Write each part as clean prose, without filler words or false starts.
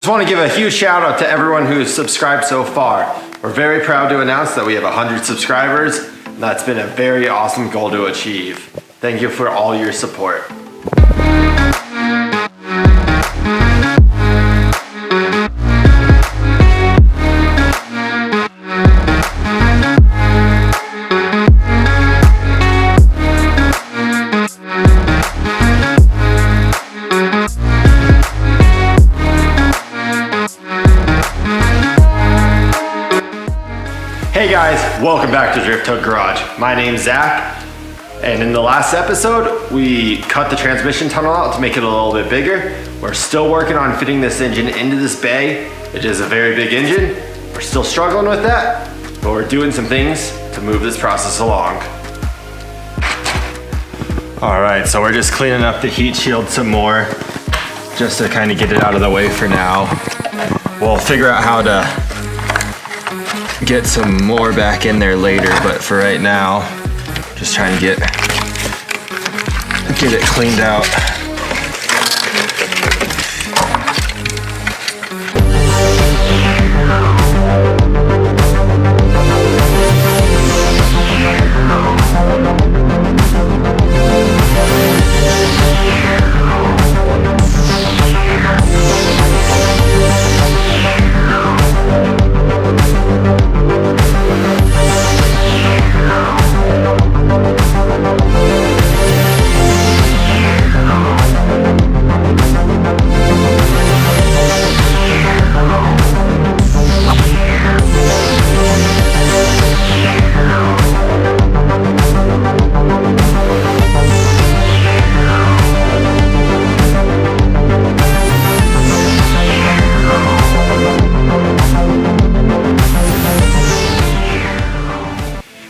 want to give a huge shout out to everyone who's subscribed so far. We're very proud to announce that we have 100 subscribers, and that's been a very awesome goal to achieve. Thank you for all your support. Hey guys, welcome back to Drift Hook Garage. My name's Zach, and in the last episode, we cut the transmission tunnel out to make it a little bit bigger. We're still working on fitting this engine into this bay. It is a very big engine. We're still struggling with that, but we're doing some things to move this process along. All right, so we're just cleaning up the heat shield some more, just to kind of get it out of the way for now. We'll figure out how to get some more back in there later, but for right now, just trying to get it cleaned out.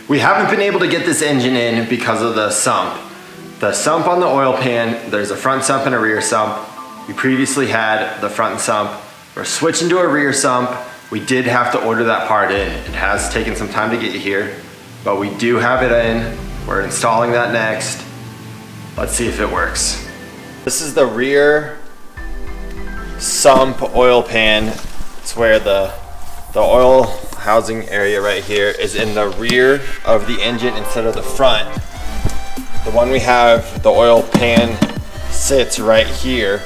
We haven't been able to get this engine in because of the sump. The sump on the oil pan, there's a front sump and a rear sump. We previously had the front sump. We're switching to a rear sump. We did have to order that part in. It has taken some time to get here, but we do have it in. We're installing that next. Let's see if it works. This is the rear sump oil pan. It's where the oil housing area right here is in the rear of the engine instead of the front. The one we have, the oil pan, sits right here,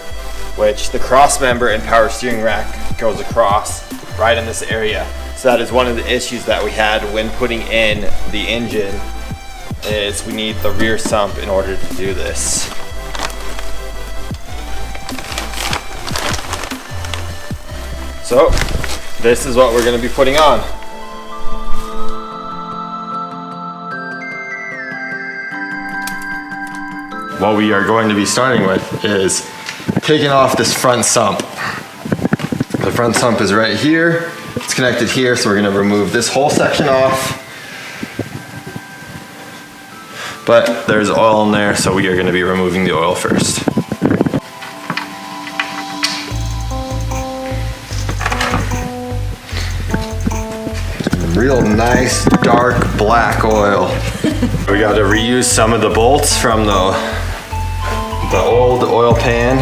which the cross member and power steering rack goes across right in this area. So that is one of the issues that we had when putting in the engine, is we need the rear sump in order to do this. So this is what we're going to be putting on. What we are going to be starting with is taking off this front sump. The front sump is right here. It's connected here, so we're going to remove this whole section off. But there's oil in there, so we are going to be removing the oil first. Real nice dark black oil. We got to reuse some of the bolts from the old oil pan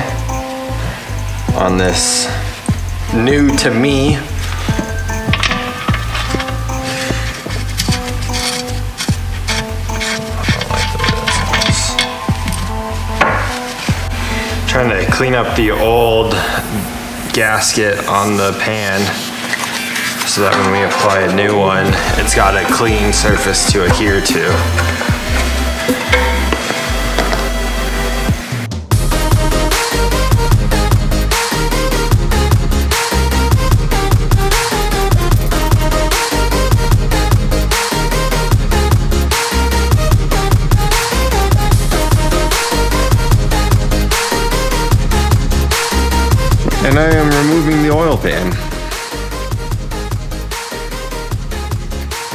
on this new to me trying to clean up the old gasket on the pan, so that when we apply a new one, it's got a clean surface to adhere to. And I am removing the oil pan,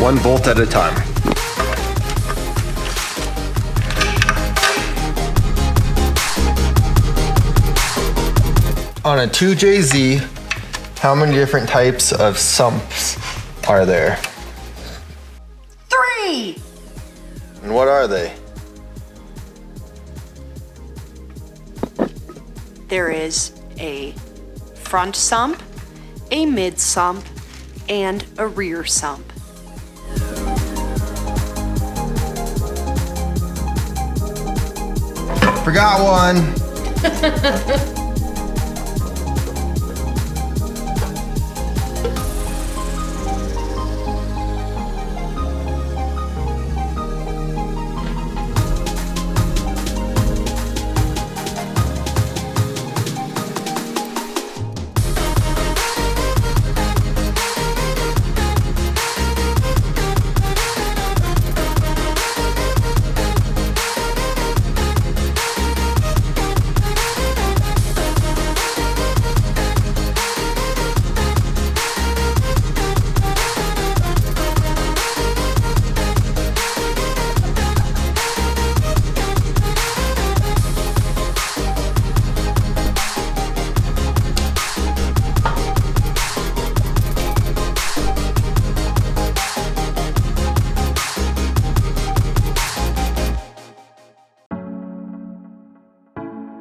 one bolt at a time. On a 2JZ, how many different types of sumps are there? 3! And what are they? There is a front sump, a mid sump, and a rear sump. Forgot one.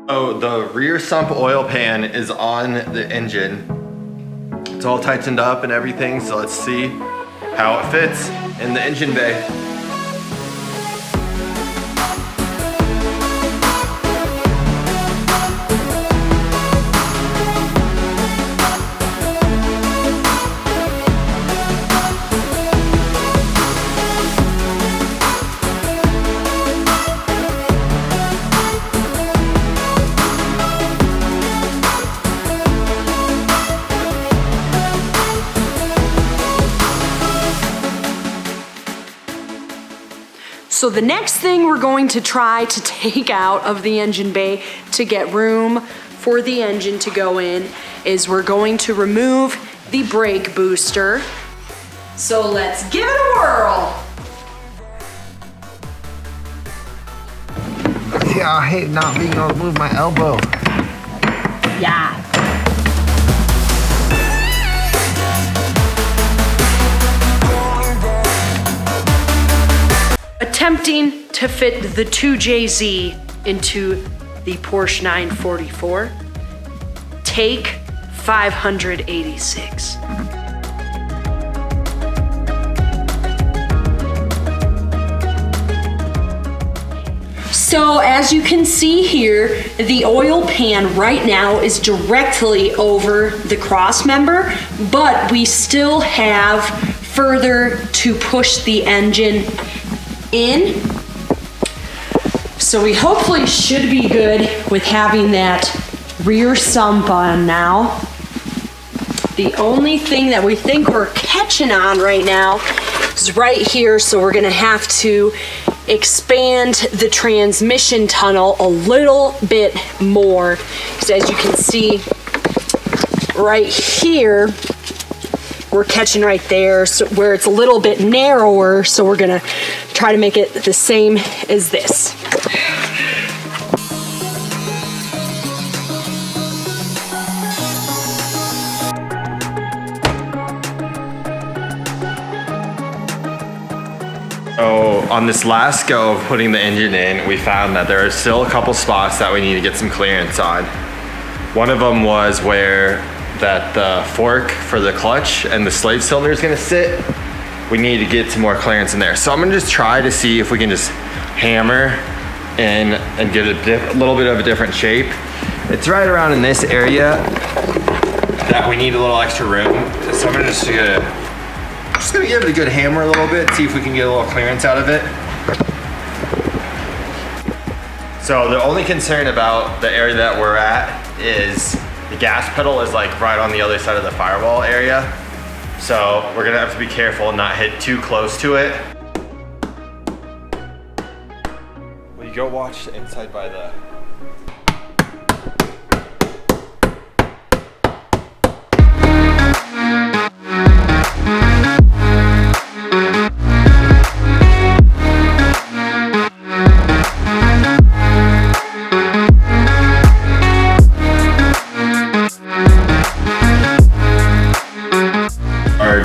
So the rear sump oil pan is on the engine. It's all tightened up and everything, so let's see how it fits in the engine bay. So the next thing we're going to try to take out of the engine bay to get room for the engine to go in is we're going to remove the brake booster. So let's give it a whirl. Yeah, I hate not being able to move my elbow. Yeah. Attempting to fit the 2JZ into the Porsche 944. Take 586. So as you can see here, the oil pan right now is directly over the cross member, but we still have further to push the engine in. So we hopefully should be good with having that rear sump on now. The only thing that we think we're catching on right now is right here, so we're gonna have to expand the transmission tunnel a little bit more. So as you can see right here, we're catching right there, so where it's a little bit narrower, so we're gonna try to make it the same as this. So on this last go of putting the engine in, we found that there are still a couple spots that we need to get some clearance on. One of them was where that the fork for the clutch and the slave cylinder is gonna sit. We need to get some more clearance in there. So I'm gonna just try to see if we can just hammer in and get a little bit of a different shape. It's right around in this area that we need a little extra room. So I'm just gonna give it a good hammer a little bit, see if we can get a little clearance out of it. So the only concern about the area that we're at is the gas pedal is like right on the other side of the firewall area. So we're gonna have to be careful and not hit too close to it. Will you go watch the inside by the...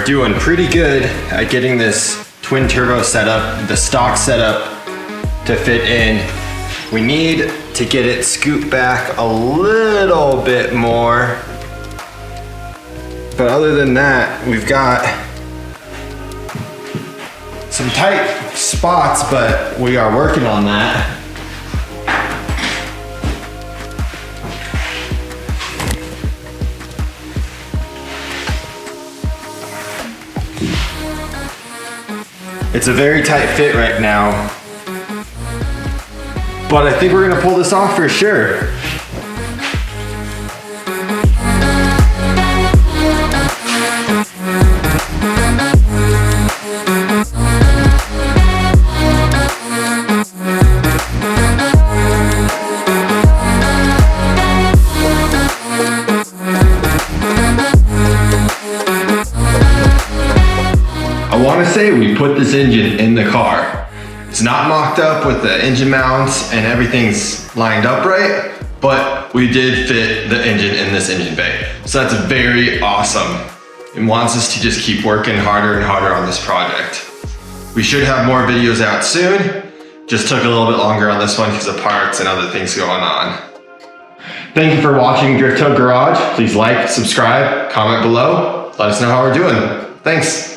Doing pretty good at getting this twin turbo setup, the stock setup to fit in. We need to get it scooped back a little bit more But other than that, we've got some tight spots, but we are working on that. It's a very tight fit right now, but I think we're gonna pull this off for sure. I want to say we put this engine in the car. It's not mocked up with the engine mounts and everything's lined up right, but we did fit the engine in this engine bay. So that's very awesome. It wants us to just keep working harder and harder on this project. We should have more videos out soon. Just took a little bit longer on this one because of parts and other things going on. Thank you for watching Drift Tug Garage. Please like, subscribe, comment below. Let us know how we're doing. Thanks.